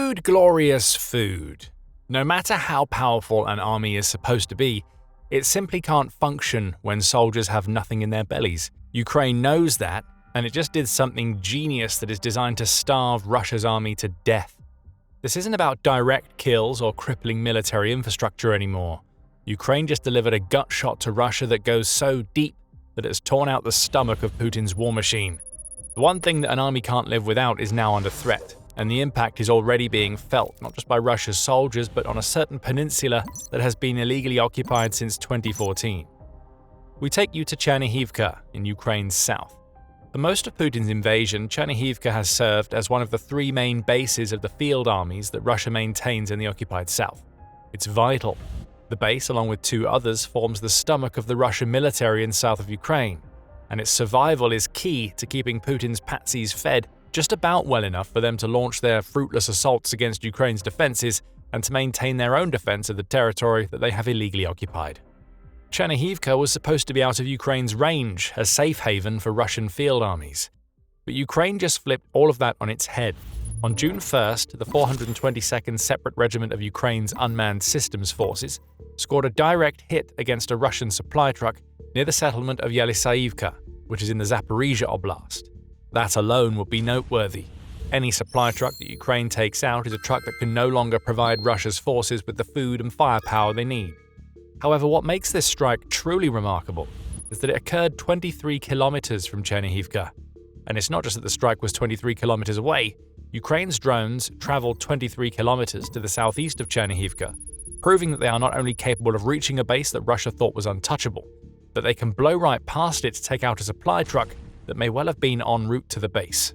Food, glorious food. No matter how powerful an army is supposed to be, it simply can't function when soldiers have nothing in their bellies. Ukraine knows that, and it just did something genius that is designed to starve Russia's army to death. This isn't about direct kills or crippling military infrastructure anymore. Ukraine just delivered a gut shot to Russia that goes so deep that it has torn out the stomach of Putin's war machine. The one thing that an army can't live without is now under threat, and the impact is already being felt not just by Russia's soldiers but on a certain peninsula that has been illegally occupied since 2014. We take you to Chernihivka in Ukraine's south. For most of Putin's invasion, Chernihivka has served as one of the three main bases of the field armies that Russia maintains in the occupied south. It's vital. The base, along with two others, forms the stomach of the Russian military in south of Ukraine, and its survival is key to keeping Putin's patsies fed just about well enough for them to launch their fruitless assaults against Ukraine's defenses and to maintain their own defense of the territory that they have illegally occupied. Chernihivka was supposed to be out of Ukraine's range, a safe haven for Russian field armies. But Ukraine just flipped all of that on its head. On June 1st, the 422nd Separate Regiment of Ukraine's Unmanned Systems Forces scored a direct hit against a Russian supply truck near the settlement of Yelisaivka, which is in the Zaporizhia Oblast. That alone would be noteworthy. Any supply truck that Ukraine takes out is a truck that can no longer provide Russia's forces with the food and firepower they need. However, what makes this strike truly remarkable is that it occurred 23 kilometers from Chernihivka. And it's not just that the strike was 23 kilometers away. Ukraine's drones traveled 23 kilometers to the southeast of Chernihivka, proving that they are not only capable of reaching a base that Russia thought was untouchable, but they can blow right past it to take out a supply truck that may well have been en route to the base.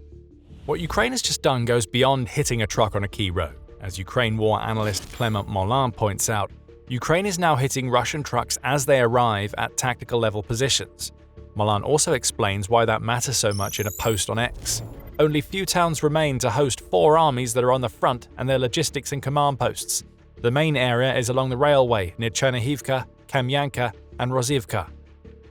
What Ukraine has just done goes beyond hitting a truck on a key road. As Ukraine war analyst Clement Mollin points out, Ukraine is now hitting Russian trucks as they arrive at tactical level positions. Mollin also explains why that matters so much in a post on X. Only few towns remain to host four armies that are on the front and their logistics and command posts. The main area is along the railway near Chernihivka, Kamyanka, and Rozivka.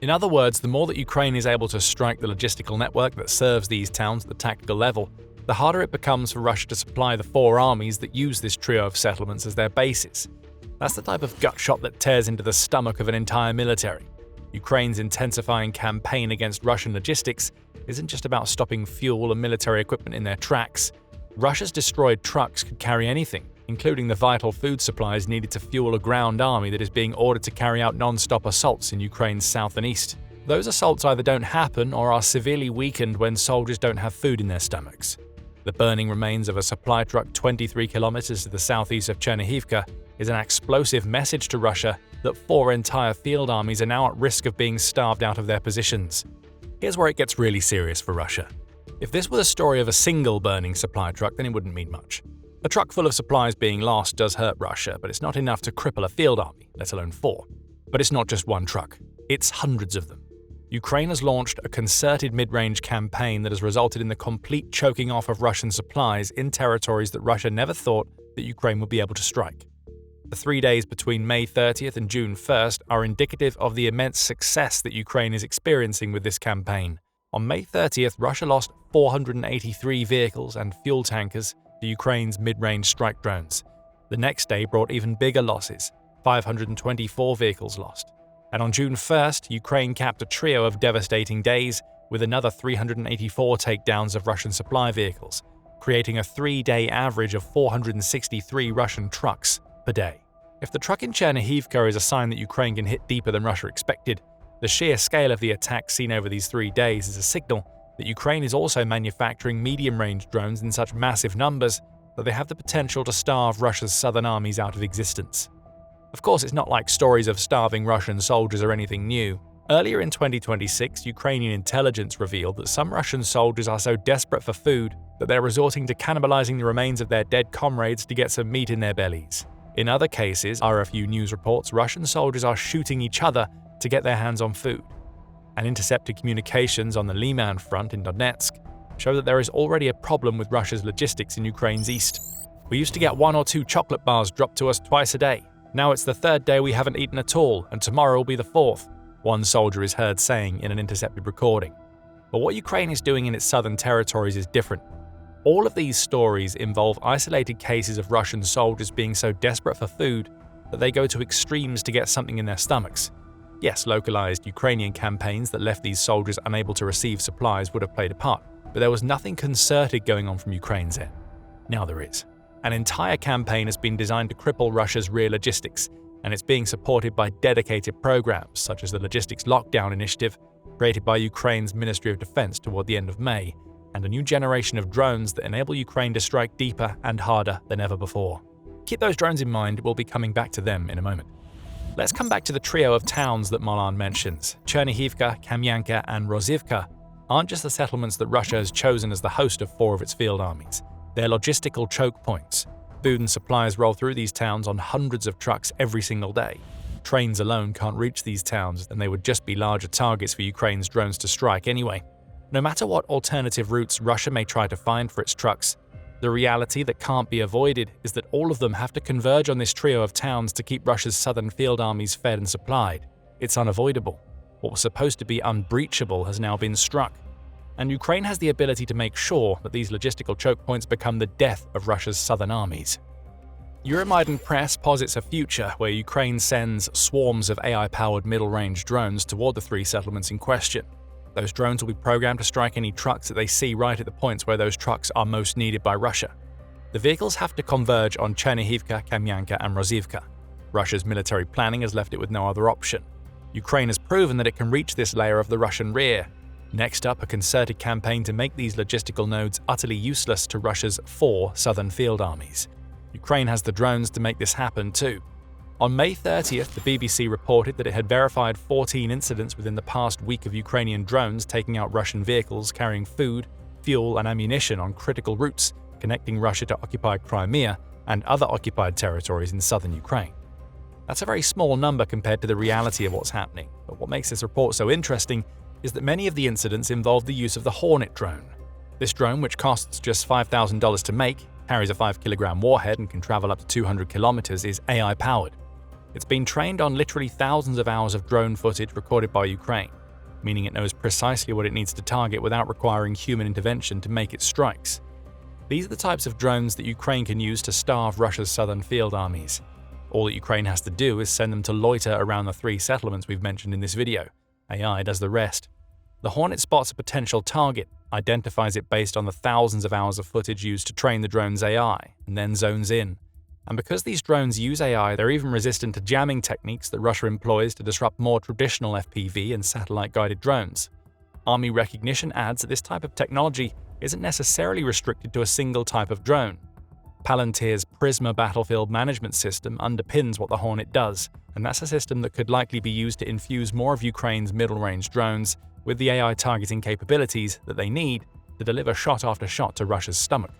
In other words, the more that Ukraine is able to strike the logistical network that serves these towns at the tactical level, the harder it becomes for Russia to supply the four armies that use this trio of settlements as their bases. That's the type of gut shot that tears into the stomach of an entire military. Ukraine's intensifying campaign against Russian logistics isn't just about stopping fuel and military equipment in their tracks. Russia's destroyed trucks could carry anything, including the vital food supplies needed to fuel a ground army that is being ordered to carry out non-stop assaults in Ukraine's south and east. Those assaults either don't happen or are severely weakened when soldiers don't have food in their stomachs. The burning remains of a supply truck 23 kilometers to the southeast of Chernihivka is an explosive message to Russia that four entire field armies are now at risk of being starved out of their positions. Here's where it gets really serious for Russia. If this was a story of a single burning supply truck, then it wouldn't mean much. A truck full of supplies being lost does hurt Russia, but it's not enough to cripple a field army, let alone four. But it's not just one truck, it's hundreds of them. Ukraine has launched a concerted mid-range campaign that has resulted in the complete choking off of Russian supplies in territories that Russia never thought that Ukraine would be able to strike. The 3 days between May 30th and June 1st are indicative of the immense success that Ukraine is experiencing with this campaign. On May 30th, Russia lost 483 vehicles and fuel tankers to Ukraine's mid-range strike drones. The next day brought even bigger losses, 524 vehicles lost. And on June 1st, Ukraine capped a trio of devastating days with another 384 takedowns of Russian supply vehicles, creating a 3-day average of 463 Russian trucks per day. If the truck in Chernihivka is a sign that Ukraine can hit deeper than Russia expected, the sheer scale of the attacks seen over these 3 days is a signal that Ukraine is also manufacturing medium-range drones in such massive numbers that they have the potential to starve Russia's southern armies out of existence. Of course, it's not like stories of starving Russian soldiers are anything new. Earlier in 2026, Ukrainian intelligence revealed that some Russian soldiers are so desperate for food that they're resorting to cannibalizing the remains of their dead comrades to get some meat in their bellies. In other cases, RFU News reports Russian soldiers are shooting each other to get their hands on food. And intercepted communications on the Liman front in Donetsk show that there is already a problem with Russia's logistics in Ukraine's east. We used to get 1 or 2 chocolate bars dropped to us twice a day. Now it's the 3rd day we haven't eaten at all, and tomorrow will be the 4th, one soldier is heard saying in an intercepted recording. But what Ukraine is doing in its southern territories is different. All of these stories involve isolated cases of Russian soldiers being so desperate for food that they go to extremes to get something in their stomachs. Yes, localized Ukrainian campaigns that left these soldiers unable to receive supplies would have played a part, but there was nothing concerted going on from Ukraine's end. Now there is. An entire campaign has been designed to cripple Russia's rear logistics, and it's being supported by dedicated programs such as the Logistics Lockdown Initiative, created by Ukraine's Ministry of Defense toward the end of May, and a new generation of drones that enable Ukraine to strike deeper and harder than ever before. Keep those drones in mind, we'll be coming back to them in a moment. Let's come back to the trio of towns that Marlan mentions. Chernihivka, Kamyanka, and Rozivka aren't just the settlements that Russia has chosen as the host of 4 of its field armies. They're logistical choke points. Food and supplies roll through these towns on hundreds of trucks every single day. Trains alone can't reach these towns, and they would just be larger targets for Ukraine's drones to strike anyway. No matter what alternative routes Russia may try to find for its trucks, the reality that can't be avoided is that all of them have to converge on this trio of towns to keep Russia's southern field armies fed and supplied. It's unavoidable. What was supposed to be unbreachable has now been struck. And Ukraine has the ability to make sure that these logistical choke points become the death of Russia's southern armies. Euromaidan press posits a future where Ukraine sends swarms of AI-powered middle-range drones toward the 3 settlements in question. Those drones will be programmed to strike any trucks that they see right at the points where those trucks are most needed by Russia. The vehicles have to converge on Chernihivka, Kamyanka, and Rozivka. Russia's military planning has left it with no other option. Ukraine has proven that it can reach this layer of the Russian rear. Next up, a concerted campaign to make these logistical nodes utterly useless to Russia's 4 southern field armies. Ukraine has the drones to make this happen too. On May 30th, the BBC reported that it had verified 14 incidents within the past week of Ukrainian drones taking out Russian vehicles carrying food, fuel, and ammunition on critical routes connecting Russia to occupied Crimea and other occupied territories in southern Ukraine. That's a very small number compared to the reality of what's happening, but what makes this report so interesting is that many of the incidents involve the use of the Hornet drone. This drone, which costs just $5,000 to make, carries a 5-kilogram warhead and can travel up to 200 kilometers, is AI-powered. It's been trained on literally thousands of hours of drone footage recorded by Ukraine, meaning it knows precisely what it needs to target without requiring human intervention to make its strikes. These are the types of drones that Ukraine can use to starve Russia's southern field armies. All that Ukraine has to do is send them to loiter around the 3 settlements we've mentioned in this video. AI does the rest. The Hornet spots a potential target, identifies it based on the thousands of hours of footage used to train the drone's AI, and then zones in. And because these drones use AI, they're even resistant to jamming techniques that Russia employs to disrupt more traditional FPV and satellite-guided drones. Army recognition adds that this type of technology isn't necessarily restricted to a single type of drone. Palantir's Prisma battlefield management system underpins what the Hornet does, and that's a system that could likely be used to infuse more of Ukraine's middle-range drones with the AI targeting capabilities that they need to deliver shot after shot to Russia's stomach.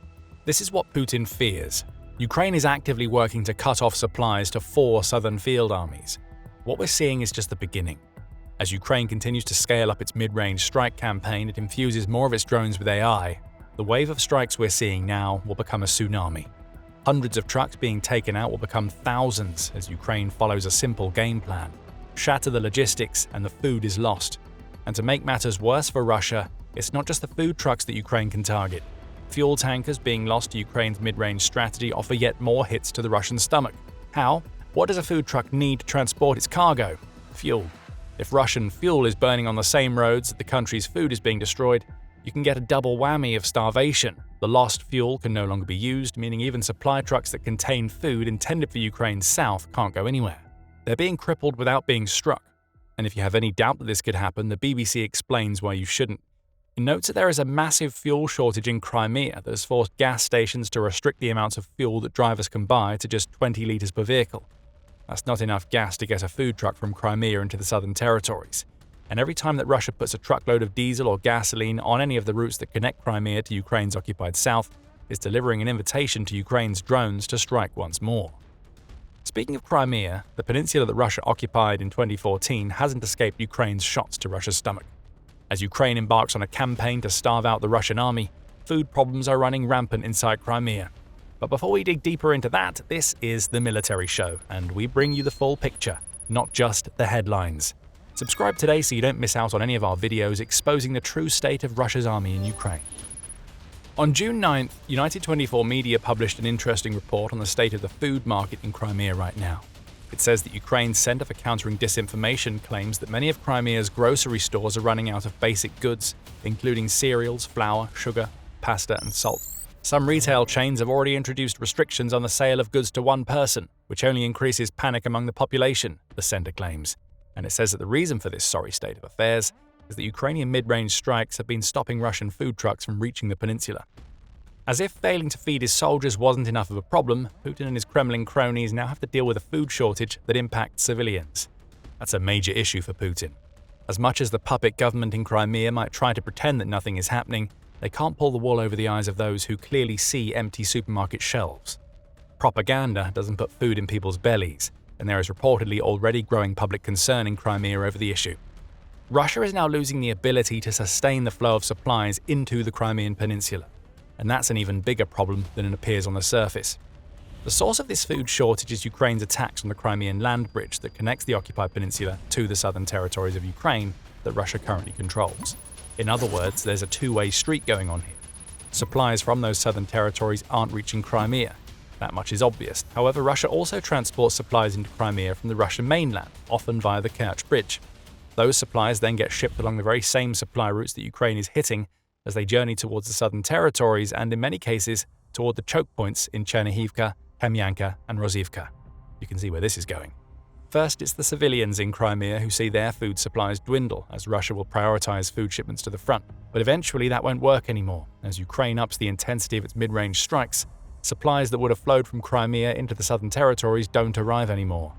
This is what Putin fears. Ukraine is actively working to cut off supplies to 4 southern field armies. What we're seeing is just the beginning. As Ukraine continues to scale up its mid-range strike campaign, it infuses more of its drones with AI. The wave of strikes we're seeing now will become a tsunami. Hundreds of trucks being taken out will become thousands as Ukraine follows a simple game plan. Shatter the logistics and the food is lost. And to make matters worse for Russia, it's not just the food trucks that Ukraine can target. Fuel tankers being lost to Ukraine's mid-range strategy offer yet more hits to the Russian stomach. How? What does a food truck need to transport its cargo? Fuel. If Russian fuel is burning on the same roads that the country's food is being destroyed, you can get a double whammy of starvation. The lost fuel can no longer be used, meaning even supply trucks that contain food intended for Ukraine's south can't go anywhere. They're being crippled without being struck. And if you have any doubt that this could happen, the BBC explains why you shouldn't. It notes that there is a massive fuel shortage in Crimea that has forced gas stations to restrict the amounts of fuel that drivers can buy to just 20 litres per vehicle. That's not enough gas to get a food truck from Crimea into the southern territories. And every time that Russia puts a truckload of diesel or gasoline on any of the routes that connect Crimea to Ukraine's occupied south, it's delivering an invitation to Ukraine's drones to strike once more. Speaking of Crimea, the peninsula that Russia occupied in 2014 hasn't escaped Ukraine's shots to Russia's stomach. As Ukraine embarks on a campaign to starve out the Russian army, food problems are running rampant inside Crimea. But before we dig deeper into that, this is The Military Show, and we bring you the full picture, not just the headlines. Subscribe today so you don't miss out on any of our videos exposing the true state of Russia's army in Ukraine. On June 9th, United 24 Media published an interesting report on the state of the food market in Crimea right now. It says that Ukraine's Center for Countering Disinformation claims that many of Crimea's grocery stores are running out of basic goods, including cereals, flour, sugar, pasta, and salt. Some retail chains have already introduced restrictions on the sale of goods to one person, which only increases panic among the population, the center claims. And it says that the reason for this sorry state of affairs is that Ukrainian mid-range strikes have been stopping Russian food trucks from reaching the peninsula. As if failing to feed his soldiers wasn't enough of a problem, Putin and his Kremlin cronies now have to deal with a food shortage that impacts civilians. That's a major issue for Putin. As much as the puppet government in Crimea might try to pretend that nothing is happening, they can't pull the wool over the eyes of those who clearly see empty supermarket shelves. Propaganda doesn't put food in people's bellies, and there is reportedly already growing public concern in Crimea over the issue. Russia is now losing the ability to sustain the flow of supplies into the Crimean Peninsula, and that's an even bigger problem than it appears on the surface. The source of this food shortage is Ukraine's attacks on the Crimean land bridge that connects the occupied peninsula to the southern territories of Ukraine that Russia currently controls. In other words, there's a two-way street going on here. Supplies from those southern territories aren't reaching Crimea. That much is obvious. However, Russia also transports supplies into Crimea from the Russian mainland, often via the Kerch Bridge. Those supplies then get shipped along the very same supply routes that Ukraine is hitting as they journey towards the southern territories and, in many cases, toward the chokepoints in Chernihivka, Chemyanka, and Rozivka. You can see where this is going. First, it's the civilians in Crimea who see their food supplies dwindle as Russia will prioritize food shipments to the front. But eventually that won't work anymore. As Ukraine ups the intensity of its mid-range strikes, supplies that would have flowed from Crimea into the southern territories don't arrive anymore.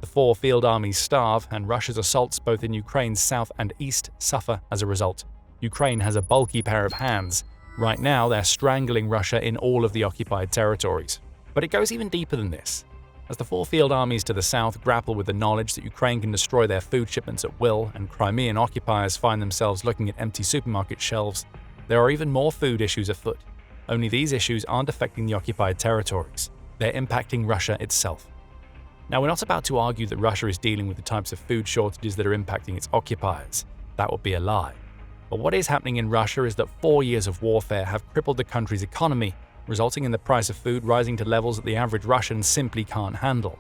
The four field armies starve, and Russia's assaults both in Ukraine's south and east suffer as a result. Ukraine has a bulky pair of hands. Right now, they're strangling Russia in all of the occupied territories. But it goes even deeper than this. As the four field armies to the south grapple with the knowledge that Ukraine can destroy their food shipments at will, and Crimean occupiers find themselves looking at empty supermarket shelves, there are even more food issues afoot. Only these issues aren't affecting the occupied territories. They're impacting Russia itself. Now, we're not about to argue that Russia is dealing with the types of food shortages that are impacting its occupiers. That would be a lie. But what is happening in Russia is that 4 years of warfare have crippled the country's economy, resulting in the price of food rising to levels that the average Russian simply can't handle.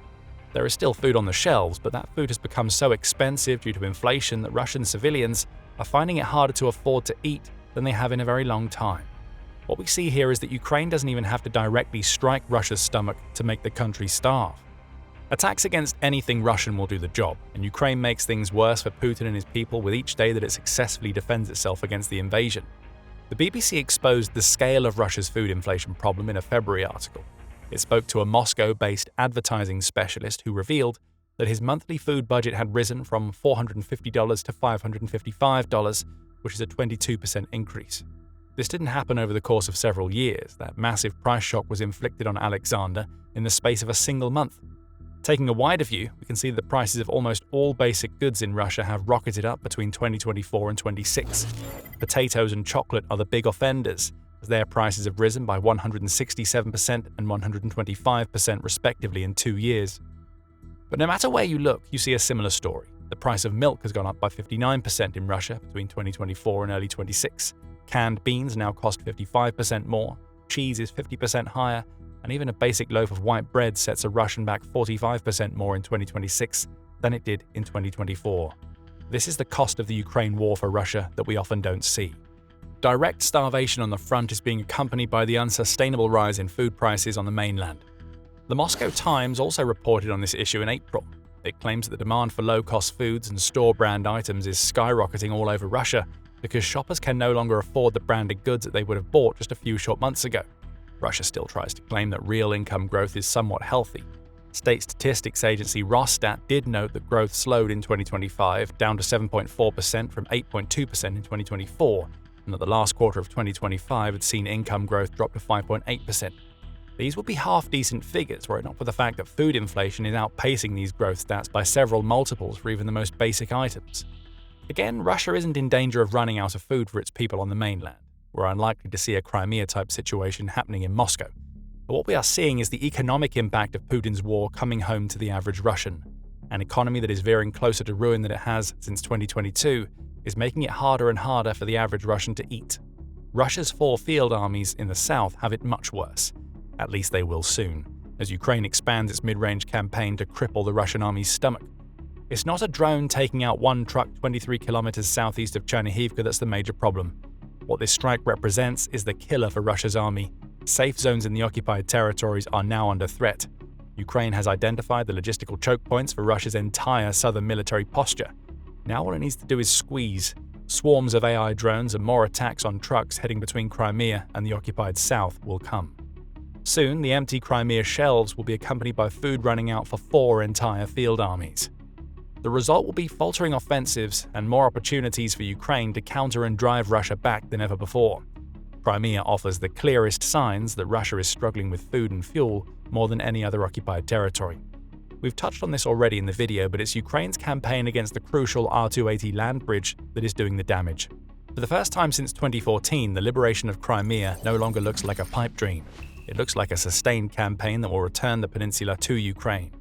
There is still food on the shelves, but that food has become so expensive due to inflation that Russian civilians are finding it harder to afford to eat than they have in a very long time. What we see here is that Ukraine doesn't even have to directly strike Russia's stomach to make the country starve. Attacks against anything Russian will do the job, and Ukraine makes things worse for Putin and his people with each day that it successfully defends itself against the invasion. The BBC exposed the scale of Russia's food inflation problem in a February article. It spoke to a Moscow-based advertising specialist who revealed that his monthly food budget had risen from $450 to $555, which is a 22% increase. This didn't happen over the course of several years. That massive price shock was inflicted on Alexander in the space of a single month. Taking a wider view, we can see that the prices of almost all basic goods in Russia have rocketed up between 2024 and 26. Potatoes and chocolate are the big offenders, as their prices have risen by 167% and 125% respectively in 2 years. But no matter where you look, you see a similar story. The price of milk has gone up by 59% in Russia between 2024 and early 26. Canned beans now cost 55% more, cheese is 50% higher, and even a basic loaf of white bread sets a Russian back 45% more in 2026 than it did in 2024. This is the cost of the Ukraine war for Russia that we often don't see. Direct starvation on the front is being accompanied by the unsustainable rise in food prices on the mainland. The Moscow Times also reported on this issue in April. It claims that the demand for low-cost foods and store-brand items is skyrocketing all over Russia because shoppers can no longer afford the branded goods that they would have bought just a few short months ago. Russia still tries to claim that real income growth is somewhat healthy. State statistics agency Rosstat did note that growth slowed in 2025, down to 7.4% from 8.2% in 2024, and that the last quarter of 2025 had seen income growth drop to 5.8%. These would be half-decent figures were it not for the fact that food inflation is outpacing these growth stats by several multiples for even the most basic items. Again, Russia isn't in danger of running out of food for its people on the mainland. We're unlikely to see a Crimea-type situation happening in Moscow. But what we are seeing is the economic impact of Putin's war coming home to the average Russian. An economy that is veering closer to ruin than it has since 2022 is making it harder and harder for the average Russian to eat. Russia's 4 field armies in the south have it much worse. At least they will soon, as Ukraine expands its mid-range campaign to cripple the Russian army's stomach. It's not a drone taking out one truck 23 kilometers southeast of Chernihivka that's the major problem. What this strike represents is the killer for Russia's army. Safe zones in the occupied territories are now under threat. Ukraine has identified the logistical choke points for Russia's entire southern military posture. Now all it needs to do is squeeze. Swarms of AI drones and more attacks on trucks heading between Crimea and the occupied south will come. Soon, the empty Crimea shelves will be accompanied by food running out for 4 entire field armies. The result will be faltering offensives and more opportunities for Ukraine to counter and drive Russia back than ever before. Crimea offers the clearest signs that Russia is struggling with food and fuel more than any other occupied territory. We've touched on this already in the video, but it's Ukraine's campaign against the crucial R280 land bridge that is doing the damage. For the first time since 2014, the liberation of Crimea no longer looks like a pipe dream. It looks like a sustained campaign that will return the peninsula to Ukraine.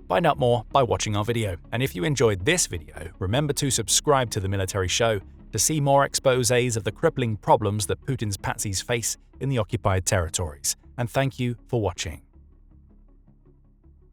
Find out more by watching our video. And if you enjoyed this video, remember to subscribe to The Military Show to see more exposés of the crippling problems that Putin's patsies face in the occupied territories. And thank you for watching.